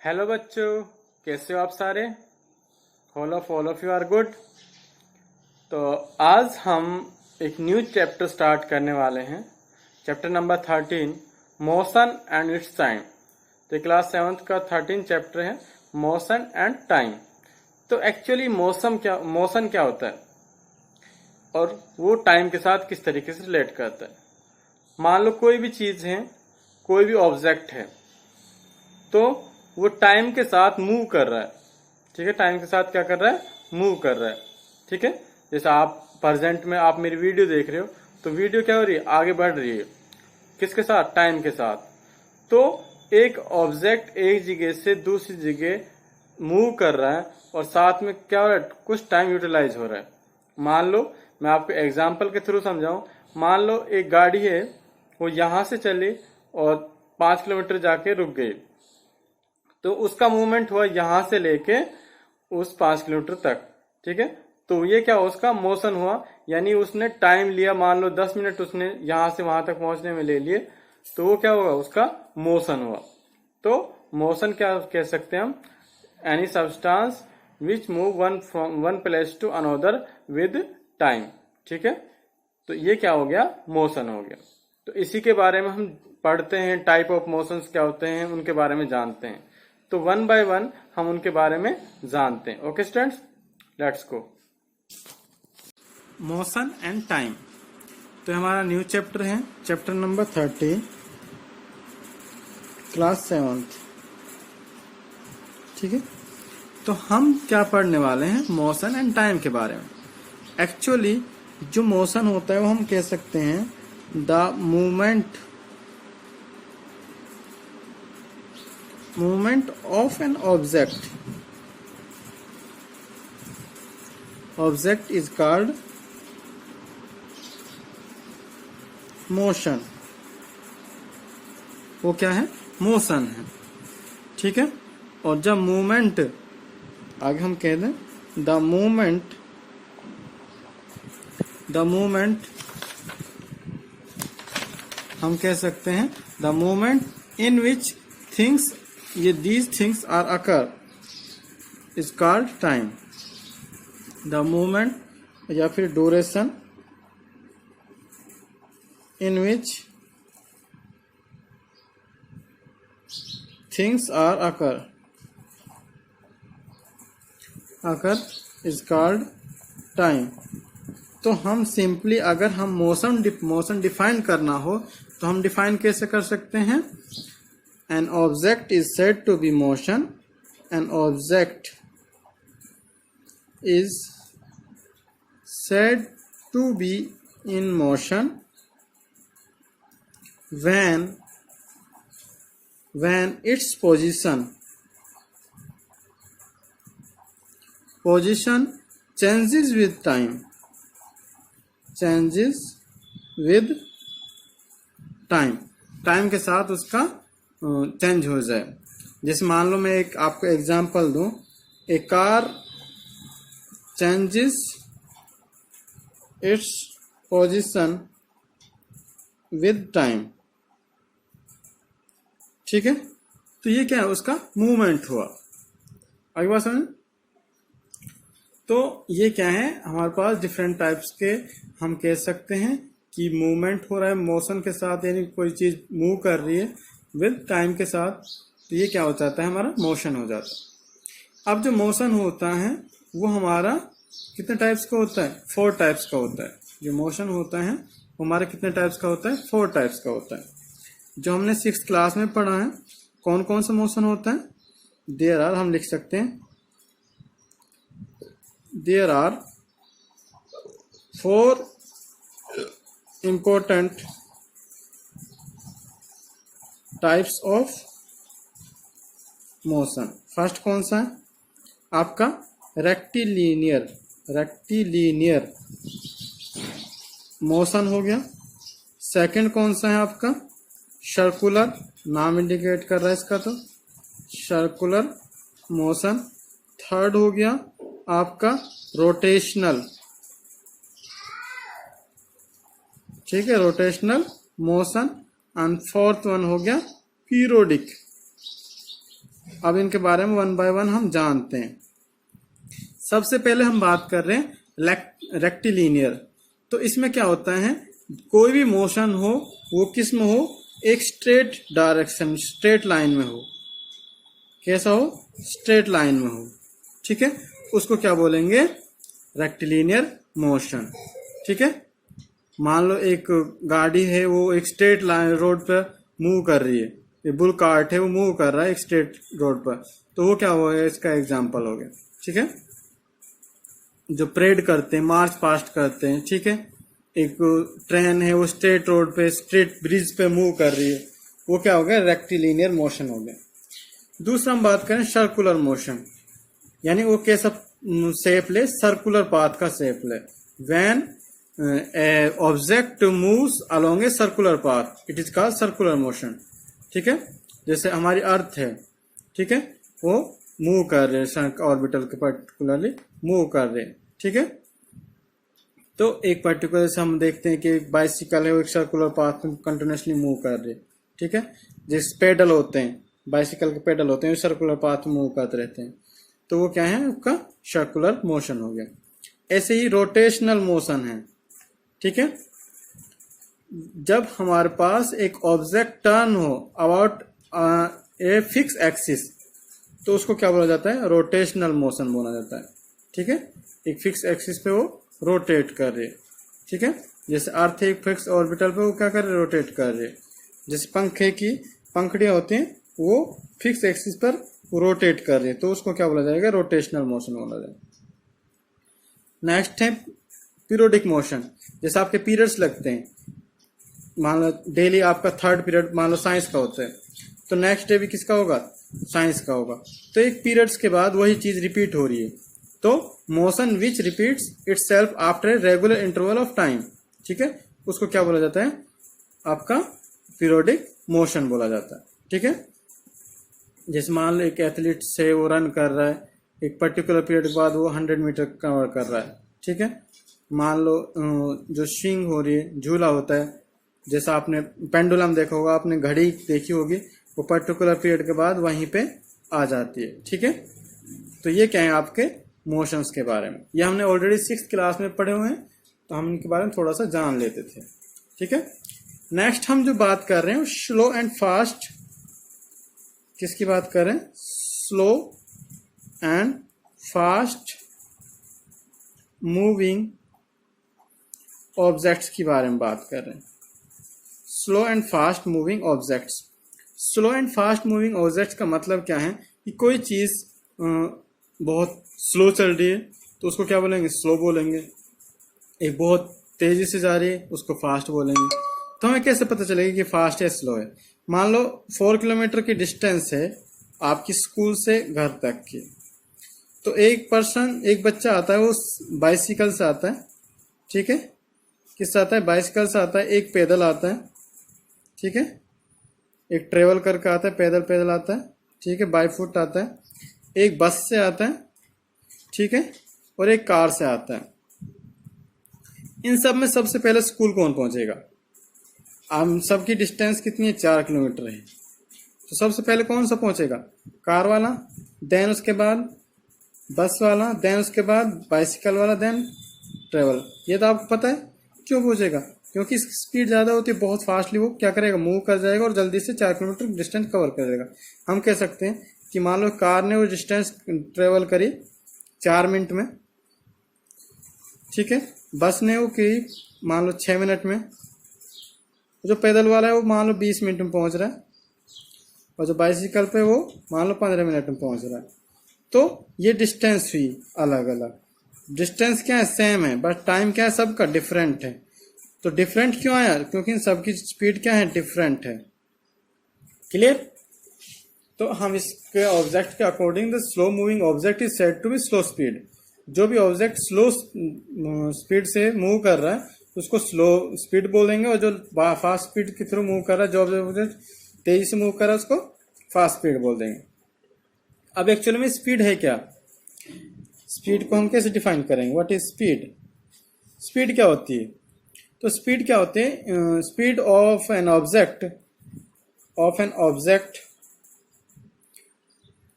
Hello बच्चों, कैसे हो आप सारे। All of you are good. तो आज हम एक न्यू चैप्टर स्टार्ट करने वाले हैं। Chapter number 13, motion and it's time. तो ये क्लास 7th का 13 चैप्टर है, मोशन एंड टाइम। तो एक्चुअली मोशन क्या होता है और वो टाइम के साथ किस तरीके से रिलेट करता है। मान लो कोई भी चीज है, कोई भी ऑब्जेक्ट है, तो वो टाइम के साथ मूव कर रहा है। ठीक है, टाइम के साथ क्या कर रहा है, मूव कर रहा है। ठीक है, जैसे आप प्रेजेंट में आप मेरी वीडियो देख रहे हो, तो वीडियो क्या हो रही है, आगे बढ़ रही है किसके साथ, टाइम के साथ। तो एक ऑब्जेक्ट एक जगह से दूसरी जगह मूव कर रहा है और साथ में क्या हो रहा है, कुछ टाइम यूटिलाइज हो रहा है। मान लो मैं आपको एग्जाम्पल के थ्रू समझाऊं। मान लो एक गाड़ी है, वो यहां से चली और 5 किलोमीटर जाके रुक गई, तो उसका मूवमेंट हुआ यहां से लेके उस 5 किलोमीटर तक। ठीक है, तो ये क्या, उसका मोशन हुआ, यानी उसने टाइम लिया। मान लो 10 मिनट उसने यहां से वहां तक पहुंचने में ले लिए, तो वो क्या होगा, उसका मोशन हुआ। तो मोशन क्या कह सकते हैं हम, any substance which move one place to another with time. ठीक है, तो ये क्या हो गया, मोशन हो गया। तो इसी के बारे में हम पढ़ते हैं, टाइप ऑफ मोशंस क्या होते हैं उनके बारे में जानते हैं। तो वन बाय वन हम उनके बारे में जानते हैं। Okay students, let's go. Motion and time, तो हमारा न्यू चैप्टर है, चैप्टर नंबर 30, क्लास 7th। ठीक है, तो हम क्या पढ़ने वाले हैं, मोशन एंड टाइम के बारे में। एक्चुअली जो मोशन होता है वो हम कह सकते हैं the movement of N object is called motion. वो क्या है, मोशन है। ठीक है, और जब मूवमेंट, आगे हम कह दें द मूवमेंट हम कह सकते हैं the movement in which things, ये these things are occur is called time. The movement या फिर duration in which things are occur is called time. तो हम सिंपली, अगर हम मोशन डिफाइन करना हो तो हम डिफाइन कैसे कर सकते हैं, an object is said to be motion, an object is said to be in motion when its position changes with time, time के साथ उसका चेंज हो जाए। जैसे मान लो मैं एक आपको एग्जांपल दूं, ए car changes its position with time। ठीक है, तो ये क्या है, उसका मूवमेंट हुआ। आगे बात समझ। तो ये क्या है, हमारे पास डिफरेंट टाइप्स के हम कह सकते हैं कि मूवमेंट हो रहा है मोशन के साथ, यानी कोई चीज मूव कर रही है विद टाइम के साथ, तो ये क्या हो जाता है, हमारा मोशन हो जाता है। अब जो मोशन होता है वो हमारा कितने टाइप्स का होता है, 4 टाइप्स का होता है। जो मोशन होता है वो हमारे कितने टाइप्स का होता है, 4 टाइप्स का होता है। जो हमने 6th क्लास में पढ़ा है, कौन कौन सा मोशन होता है, देयर आर, हम लिख सकते हैं there are 4 important types of motion. First कौन सा है आपका, रेक्टिलिनियर मोशन हो गया। सेकंड कौन सा है आपका, सर्कुलर, नाम इंडिकेट कर रहा है इसका, तो सर्कुलर मोशन। थर्ड हो गया आपका रोटेशनल, ठीक है, rotational motion. And fourth one हो गया पीरियोडिक। अब इनके बारे में वन बाय वन हम जानते हैं। सबसे पहले हम बात कर रहे हैं रेक्टिलिनियर। तो इसमें क्या होता है, कोई भी मोशन हो वो किस में हो, एक स्ट्रेट डायरेक्शन, स्ट्रेट लाइन में हो। कैसा हो, स्ट्रेट लाइन में हो, ठीक है, उसको क्या बोलेंगे, रेक्टिलिनियर मोशन। ठीक है, मान लो एक गाड़ी है, वो एक स्ट्रेट लाइन रोड पर मूव कर रही है, ये बुल कार्ट है वो मूव कर रहा है एक स्ट्रेट रोड पर, तो वो क्या हो गया, इसका एग्जाम्पल हो गया। ठीक है, जो परेड करते हैं, मार्च पास्ट करते हैं, ठीक है, एक ट्रेन है वो स्ट्रेट रोड पे, स्ट्रेट ब्रिज पे मूव कर रही है, वो क्या हो गया, रेक्टिलिनियर मोशन हो गया। दूसरा हम बात करें सर्कुलर मोशन, यानी वो कैसा शेप ले, सर्कुलर पाथ का शेप ले। When object moves along a circular path it is called circular motion. ठीक है, जैसे हमारी अर्थ है, ठीक है, वो मूव कर रहे हैं ऑर्बिटल के, पर्टिकुलरली मूव कर रहे हैं। ठीक है, तो एक पर्टिकुलर से हम देखते हैं कि एक बाइसिकल है वो एक सर्कुलर पाथ में कंटिन्यूसली मूव कर रहे हैं। ठीक है, जिस पेडल होते हैं, बाइसिकल के पेडल होते हैं, वो सर्कुलर पाथ में मूव करते रहते हैं, तो वो क्या है, उसका सर्कुलर मोशन हो गया। ऐसे ही रोटेशनल मोशन है। ठीक है, जब हमारे पास एक ऑब्जेक्ट टर्न हो अबाउट ए फिक्स एक्सिस, तो उसको क्या बोला जाता है, रोटेशनल मोशन बोला जाता है। ठीक है, एक फिक्स एक्सिस पे वो रोटेट कर रहे। ठीक है, जैसे अर्थ एक फिक्स ऑर्बिटल पे वो क्या कर रहे, रोटेट कर रहे। जैसे पंखे की पंखड़ियां होती हैं, वो फिक्स एक्सिस पर रोटेट कर रहे, तो उसको क्या बोला जाएगा, रोटेशनल मोशन बोला जाएगा। नेक्स्ट है पीरियोडिक मोशन। जैसे आपके पीरियड्स लगते हैं, मान लो डेली आपका थर्ड पीरियड मान लो साइंस का होता है, तो नेक्स्ट डे भी किसका होगा, साइंस का होगा। तो एक पीरियड्स के बाद वही चीज रिपीट हो रही है, तो motion which repeats itself after a regular interval of time. ठीक है, उसको क्या बोला जाता है, आपका पीरियोडिक मोशन बोला जाता है। ठीक है, जैसे मान लो एक एथलीट से वो रन कर रहा है, एक पर्टिकुलर पीरियड के बाद वो 100 मीटर कवर कर रहा है। ठीक है, मान लो जो स्विंग हो रही है, झूला होता है, जैसा आपने पेंडुलम देखा होगा, आपने घड़ी देखी होगी, वो पर्टिकुलर पीरियड के बाद वहीं पे आ जाती है। ठीक है, तो ये क्या है आपके मोशंस के बारे में, ये हमने ऑलरेडी 6th क्लास में पढ़े हुए हैं, तो हम इनके बारे में थोड़ा सा जान लेते थे। ठीक है, नेक्स्ट हम जो बात कर रहे हैं स्लो एंड फास्ट, किसकी बात कर रहे हैं, slow and fast moving objects के बारे में बात कर रहे हैं। Slow and fast moving objects, slow and fast moving objects का मतलब क्या है कि कोई चीज बहुत स्लो चल रही है तो उसको क्या बोलेंगे, स्लो बोलेंगे। एक बहुत तेजी से जा रही है उसको फास्ट बोलेंगे। तो हमें कैसे पता चलेगा कि फास्ट है स्लो है। मान लो 4 किलोमीटर की डिस्टेंस है आपकी स्कूल से घर तक की, तो एक बच्चा आता है, वो बाइसिकल से आता है। ठीक है, किससे आता है, बाइसिकल से आता है, एक पैदल आता है। ठीक है, एक ट्रेवल करके आता है, पैदल पैदल आता है। ठीक है, बाई फुट आता है, एक बस से आता है। ठीक है, और एक कार से आता है। इन सब में सबसे पहले स्कूल कौन पहुंचेगा, हम सबकी डिस्टेंस कितनी है, 4 किलोमीटर है, तो सबसे पहले कौन सा पहुंचेगा, कार वाला, देन उसके बाद बस वाला, देन उसके बाद बाइसिकल वाला, देन ट्रेवल। ये तो आपको पता है क्यों पहुंचेगा, क्योंकि इसकी स्पीड ज़्यादा होती है, बहुत फास्टली वो क्या करेगा, मूव कर जाएगा और जल्दी से 4 किलोमीटर डिस्टेंस कवर कर देगा। हम कह सकते हैं कि मान लो कार ने वो डिस्टेंस ट्रेवल करी 4 मिनट में। ठीक है, बस ने वो की मान लो 6 मिनट में, जो पैदल वाला है वो मान लो 20 मिनट में पहुंच रहा है, और जो बाइसिकल पे वो मान लो 15 मिनट में पहुंच रहा है। तो ये डिस्टेंस हुई अलग अलग, डिस्टेंस क्या है, सेम है, बट टाइम क्या है, सबका डिफरेंट है। तो डिफरेंट क्यों आया, क्योंकि इन सबकी स्पीड क्या है, डिफरेंट है। क्लियर। तो हम इसके ऑब्जेक्ट के according the slow moving object is said to be slow speed. जो भी ऑब्जेक्ट स्लो स्पीड से मूव कर रहा है उसको स्लो स्पीड बोलेंगे, और जो फास्ट स्पीड के थ्रू मूव कर रहा है, जो ऑब्जेक्ट तेजी से मूव कर रहा है उसको फास्ट स्पीड बोल देंगे। अब एक्चुअली में स्पीड है क्या, स्पीड को हम कैसे डिफाइन करेंगे, व्हाट इज स्पीड। स्पीड क्या होती है, तो स्पीड क्या होते हैं, speed of N object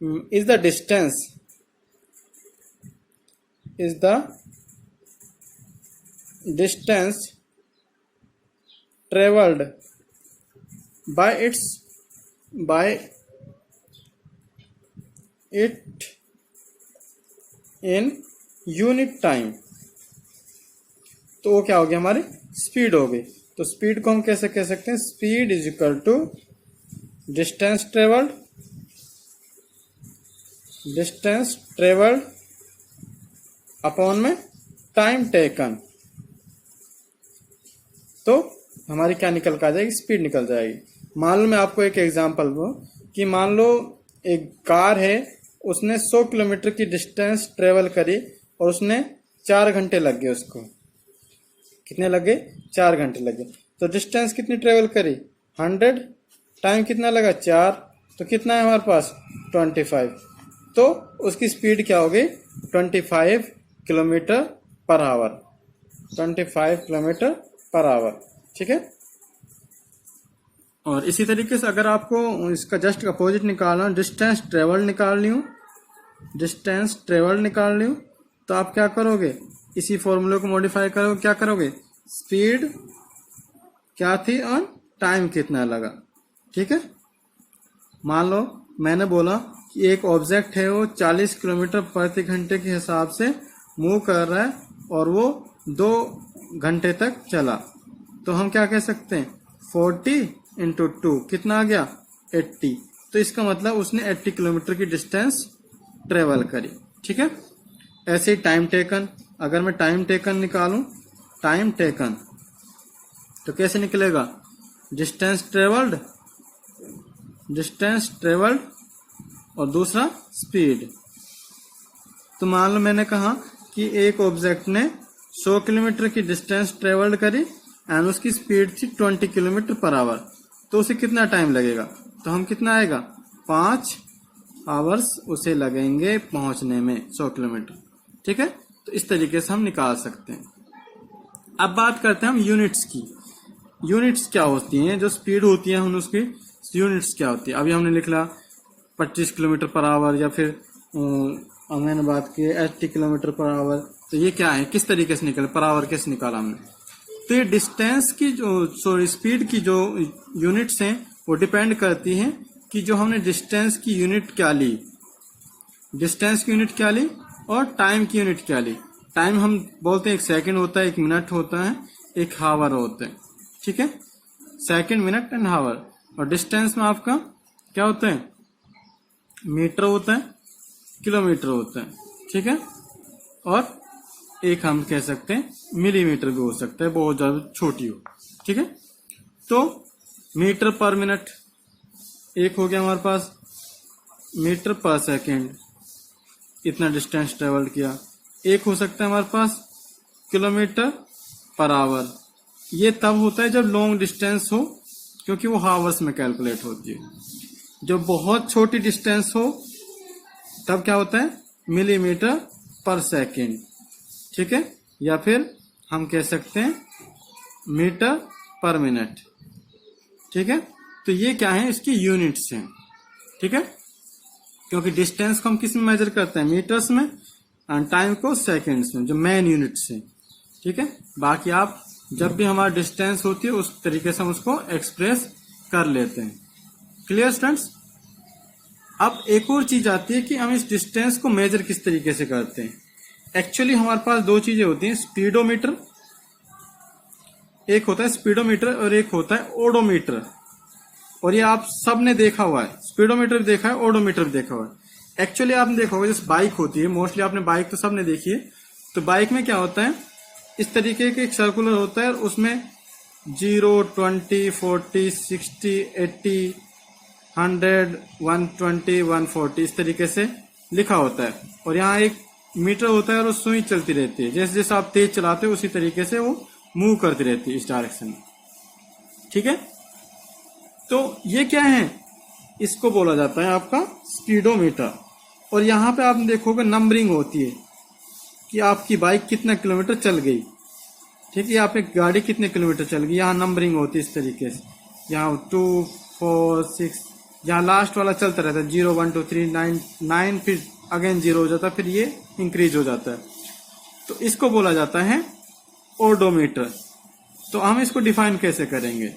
is the distance traveled by it in unit time. तो वो क्या हो गया, हमारी स्पीड हो गई। तो स्पीड को हम कैसे कह सकते हैं, speed is equal to distance travelled upon में टाइम टेकन। तो हमारी क्या निकल कर आ जाएगी, स्पीड निकल जाएगी। मान लो मैं आपको एक एग्जांपल दूं कि मान लो एक कार है, उसने 100 किलोमीटर की डिस्टेंस ट्रेवल करी और उसने 4 घंटे लग गए। उसको कितने लग गए, 4 घंटे लग गए। तो डिस्टेंस कितनी ट्रेवल करी, 100, टाइम कितना लगा 4, तो कितना है हमारे पास 25। तो उसकी स्पीड क्या हो गई, 25 kilometre per hour, 25 kilometre per hour. ठीक है। और इसी तरीके से अगर आपको इसका जस्ट अपोजिट निकालना, डिस्टेंस ट्रेवल निकाल ली हूँ, तो आप क्या करोगे, इसी फॉर्मूले को मॉडिफाई करोगे। क्या करोगे, स्पीड क्या थी और टाइम कितना लगा। ठीक है। मान लो मैंने बोला कि एक ऑब्जेक्ट है, वो 40 किलोमीटर प्रति घंटे के हिसाब से मूव कर रहा है और वो 2 घंटे तक चला। तो हम क्या कह सकते हैं, 40 इंटू 2 कितना आ गया, 80। तो इसका मतलब उसने 80 किलोमीटर की डिस्टेंस ट्रेवल करी। ठीक है। ऐसे ही टाइम टेकन, अगर मैं टाइम टेकन निकालूं, टाइम टेकन तो कैसे निकलेगा, डिस्टेंस ट्रेवल्ड और दूसरा स्पीड। तो मान लो मैंने कहा कि एक ऑब्जेक्ट ने 100 किलोमीटर की डिस्टेंस ट्रेवल्ड करी एंड उसकी स्पीड थी 20 किलोमीटर पर आवर। तो उसे कितना टाइम लगेगा, तो हम कितना आएगा, 5 आवर्स उसे लगेंगे पहुंचने में 100 किलोमीटर। ठीक है। तो इस तरीके से हम निकाल सकते हैं। अब बात करते हैं हम यूनिट्स की। यूनिट्स क्या होती हैं, जो स्पीड होती है हम उसकी यूनिट्स क्या होती है। अभी हमने लिखा 25 किलोमीटर पर आवर, या फिर मैंने बात की 80 किलोमीटर पर आवर। तो ये क्या है, किस तरीके से निकले, पर आवर कैसे निकाला हमने। तो ये डिस्टेंस की जो स्पीड की जो यूनिट्स हैं वो डिपेंड करती हैं कि जो हमने डिस्टेंस की यूनिट क्या ली, और टाइम की यूनिट क्या ली। टाइम हम बोलते हैं 1 सेकंड होता है, 1 मिनट होता है, 1 हावर होता है। ठीक है, सेकंड, मिनट एंड हावर। और डिस्टेंस में आपका क्या होता है, मीटर होता है, किलोमीटर होता है। ठीक है। और एक हम कह सकते हैं मिलीमीटर भी हो सकता है, बहुत ज्यादा छोटी हो। ठीक है। तो मीटर पर मिनट एक हो गया हमारे पास, मीटर पर सेकंड इतना डिस्टेंस ट्रेवल किया। एक हो सकता है हमारे पास किलोमीटर पर आवर। ये तब होता है जब लॉन्ग डिस्टेंस हो, क्योंकि वो हावर्स में कैलकुलेट होती है। जब बहुत छोटी डिस्टेंस हो तब क्या होता है, मिलीमीटर पर सेकंड। ठीक है। या फिर हम कह सकते हैं मीटर पर मिनट। ठीक है। तो ये क्या है, इसकी यूनिट्स हैं। ठीक है। क्योंकि डिस्टेंस को हम किस में मेजर करते हैं, मीटर्स में, एंड टाइम को सेकंड्स में, जो मेन यूनिट्स हैं। ठीक है। बाकी आप जब भी हमारा डिस्टेंस होती है उस तरीके से हम उसको एक्सप्रेस कर लेते हैं। Clear students. अब एक और चीज आती है कि हम इस डिस्टेंस को मेजर किस तरीके से करते हैं। एक्चुअली हमारे पास 2 चीजें होती हैं, स्पीडोमीटर, एक होता है स्पीडोमीटर और एक होता है ओडोमीटर। और ये आप सब ने देखा हुआ है, स्पीडोमीटर भी देखा है, ओडोमीटर भी देखा हुआ है। एक्चुअली आपने देखा होगा जैसे बाइक होती है, मोस्टली आपने बाइक तो सबने देखी है। तो बाइक में क्या होता है, इस तरीके के एक सर्कुलर होता है और उसमें 0, 20, 40, 60, 80, 100, 120, 140 इस तरीके से लिखा होता है। और यहाँ एक मीटर होता है और सुई चलती रहती है, जैसे जैसे आप तेज चलाते हो उसी तरीके से वो मूव करती रहती है इस डायरेक्शन में। ठीक है। तो ये क्या है, इसको बोला जाता है आपका स्पीडोमीटर। और यहाँ पे आप देखोगे नंबरिंग होती है कि आपकी बाइक कितना किलोमीटर चल गई। ठीक है। यहाँ पे गाड़ी कितने किलोमीटर चल गई, यहाँ नंबरिंग होती है इस तरीके से, यहाँ 2, 4, 6 यहाँ लास्ट वाला चलता रहता है 0 1 2 3 9 9, फिर अगेन 0 हो जाता है, फिर ये इंक्रीज हो जाता है। तो इसको बोला जाता है ओडोमीटर। तो हम इसको डिफाइन कैसे करेंगे?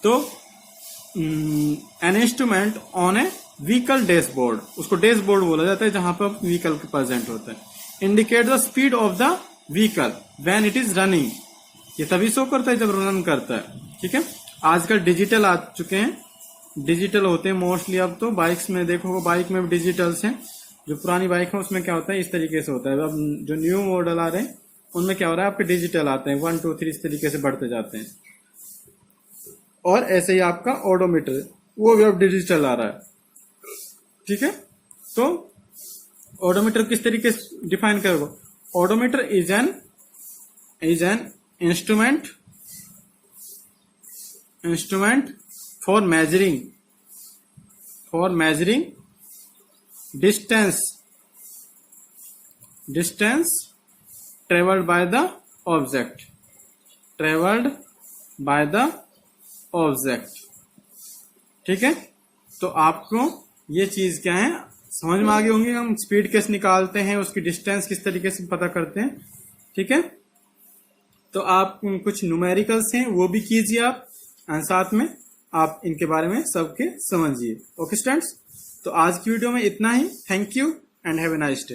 तो an instrument on A vehicle dashboard, उसको डैशबोर्ड बोला जाता है जहां पर व्हीकल प्रेजेंट होता है। Indicate the speed of the vehicle when it is running, ये तभी शो करता है जब रन करता है। ठीक है, आजकल डिजिटल आ चुके हैं, डिजिटल होते हैं मोस्टली। अब तो बाइक्स में देखो, बाइक में भी डिजिटल्स हैं। जो पुरानी बाइक है उसमें क्या होता है, इस तरीके से होता है। अब जो न्यू मॉडल आ रहे हैं उनमें क्या हो रहा है, आपके डिजिटल आते हैं 1 2 3 इस तरीके से बढ़ते जाते हैं। और ऐसे ही आपका ओडोमीटर, वो भी अब डिजिटल आ रहा है। ठीक है, तो ओडोमीटर किस तरीके से डिफाइन करोगे? Odometer is an instrument for measuring distance traveled by the object। ठीक है, तो आपको ये चीज क्या है समझ में आ गई होंगी। हम स्पीड कैसे निकालते हैं, उसकी डिस्टेंस किस तरीके से पता करते हैं। ठीक है, तो आप कुछ न्यूमेरिकल्स हैं वो भी कीजिए आप, साथ में आप इनके बारे में सबके समझिए। ओके स्टूडेंट्स, तो आज की वीडियो में इतना ही। Thank you and have a nice day.